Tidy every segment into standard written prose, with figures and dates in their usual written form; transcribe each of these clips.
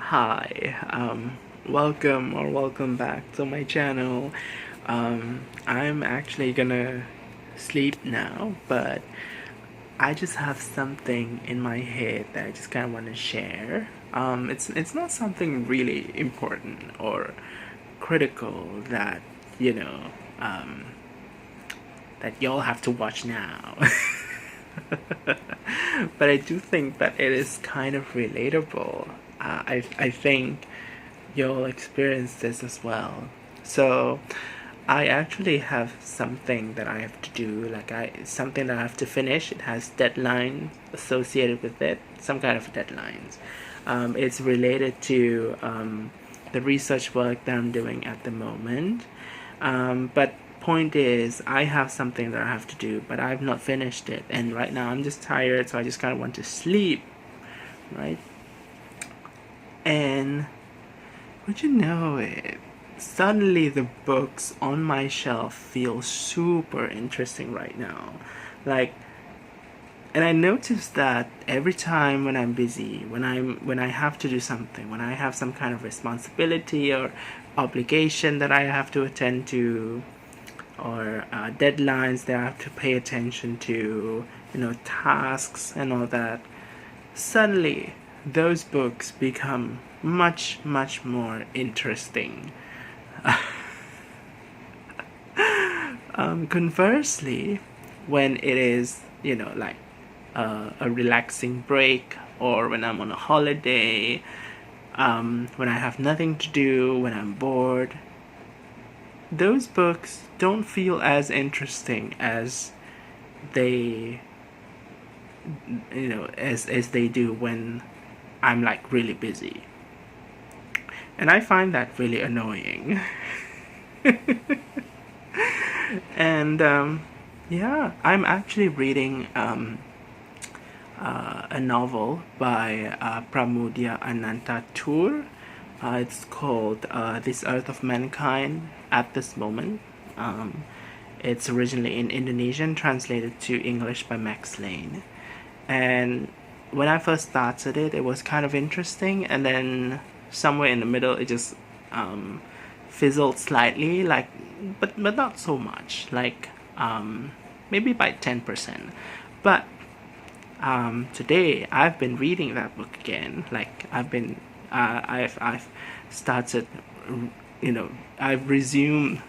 Hi, welcome back to my channel. I'm actually gonna sleep now, but I just have something in my head that I just kind of want to share. It's not something really important or critical that you know um, that y'all have to watch now. But I do think that it is kind of relatable. I think you'll experience this as well. So I actually have something that I have to do, something that I have to finish. It has deadlines associated with it, some kind of deadlines. It's related to the research work that I'm doing at the moment. But point is, I have something that I have to do, but I've not finished it, and right now I'm just tired, so I just kind of want to sleep, right? And would you know it? Suddenly the books on my shelf feel super interesting right now. Like, and I noticed that every time when I'm busy, when I have to do something, when I have some kind of responsibility or obligation that I have to attend to, or deadlines that I have to pay attention to, tasks and all that, suddenly those books become much, much more interesting. Conversely, when it is, a relaxing break, or when I'm on a holiday, when I have nothing to do, when I'm bored, those books don't feel as interesting as they as they do when I'm like really busy. And I find that really annoying. And yeah, I'm actually reading a novel by Pramoedya Ananta Toer. It's called This Earth of Mankind at this moment. It's originally in Indonesian, translated to English by Max Lane. And when I first started it, it was kind of interesting, and then somewhere in the middle, it just fizzled slightly, but not so much, maybe by 10%. But today I've been reading that book again. I've started, I've resumed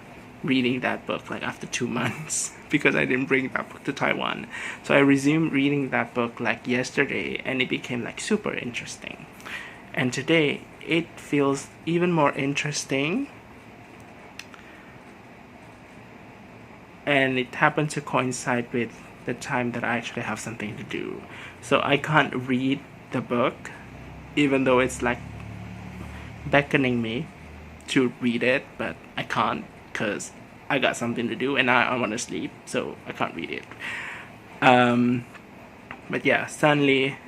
reading that book like after 2 months because I didn't bring that book to Taiwan. So I resumed reading that book like yesterday, and it became like super interesting. And today it feels even more interesting, and it happened to coincide with the time that I actually have something to do. So I can't read the book, even though it's like beckoning me to read it, but I can't because I got something to do and I want to sleep, so I can't read it. But yeah, suddenly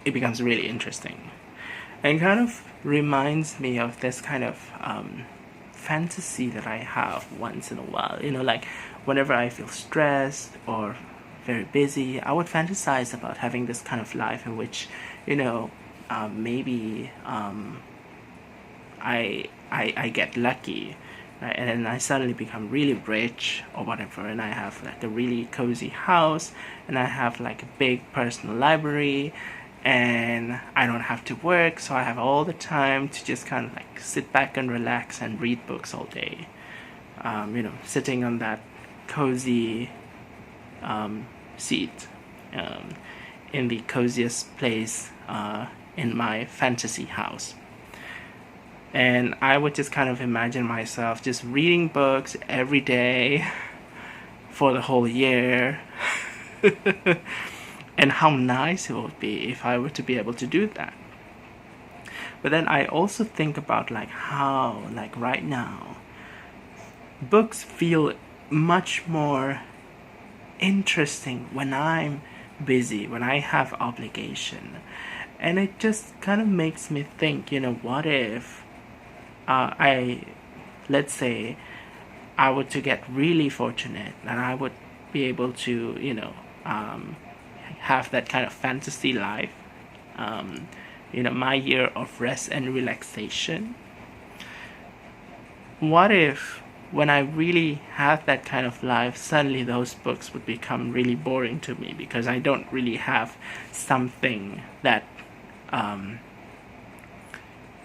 it becomes really interesting, and kind of reminds me of this kind of fantasy that I have once in a while. Like whenever I feel stressed or very busy, I would fantasize about having this kind of life in which, maybe I get lucky, right? And then I suddenly become really rich or whatever, and I have like a really cozy house, and I have like a big personal library, and I don't have to work, so I have all the time to just kind of like sit back and relax and read books all day. Sitting on that cozy seat in the coziest place in my fantasy house. And I would just kind of imagine myself just reading books every day for the whole year. And how nice it would be if I were to be able to do that. But then I also think about like how, like right now, books feel much more interesting when I'm busy, when I have obligation. And it just kind of makes me think, what if let's say I were to get really fortunate and I would be able to, have that kind of fantasy life, my year of rest and relaxation. What if when I really have that kind of life, suddenly those books would become really boring to me because I don't really have something that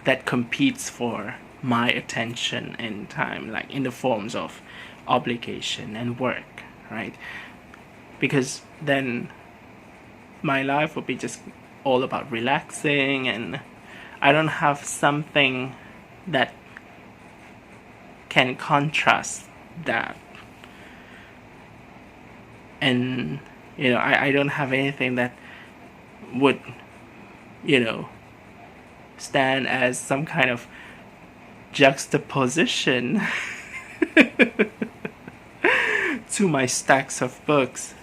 that competes for my attention and time, like in the forms of obligation and work, right? Because then my life will be just all about relaxing, and I don't have something that can contrast that. And I don't have anything that would stand as some kind of juxtaposition to my stacks of books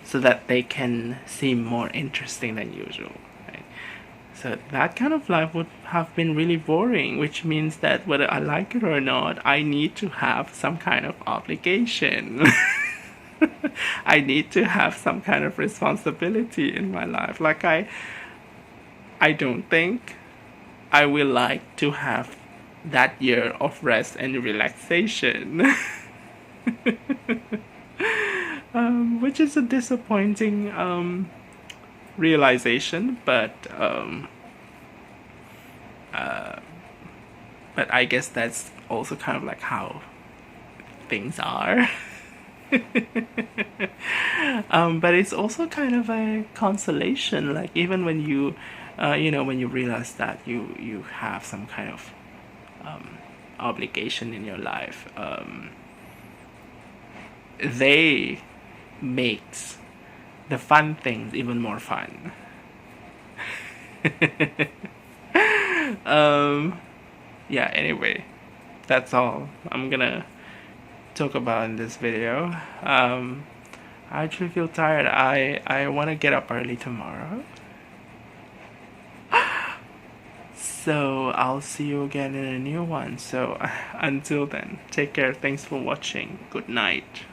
so that they can seem more interesting than usual, right? So that kind of life would have been really boring, which means that whether I like it or not, I need to have some kind of obligation. I need to have some kind of responsibility in my life. Like I don't think I will like to have that year of rest and relaxation. Which is a disappointing realization, but I guess that's also kind of like how things are. But it's also kind of a consolation, like even when you when you realize that you have some kind of obligation in your life, they makes the fun things even more fun. Yeah, anyway, that's all I'm gonna talk about in this video. I actually feel tired. I want to get up early tomorrow. So I'll see you again in a new one. So until then, take care. Thanks for watching. Good night.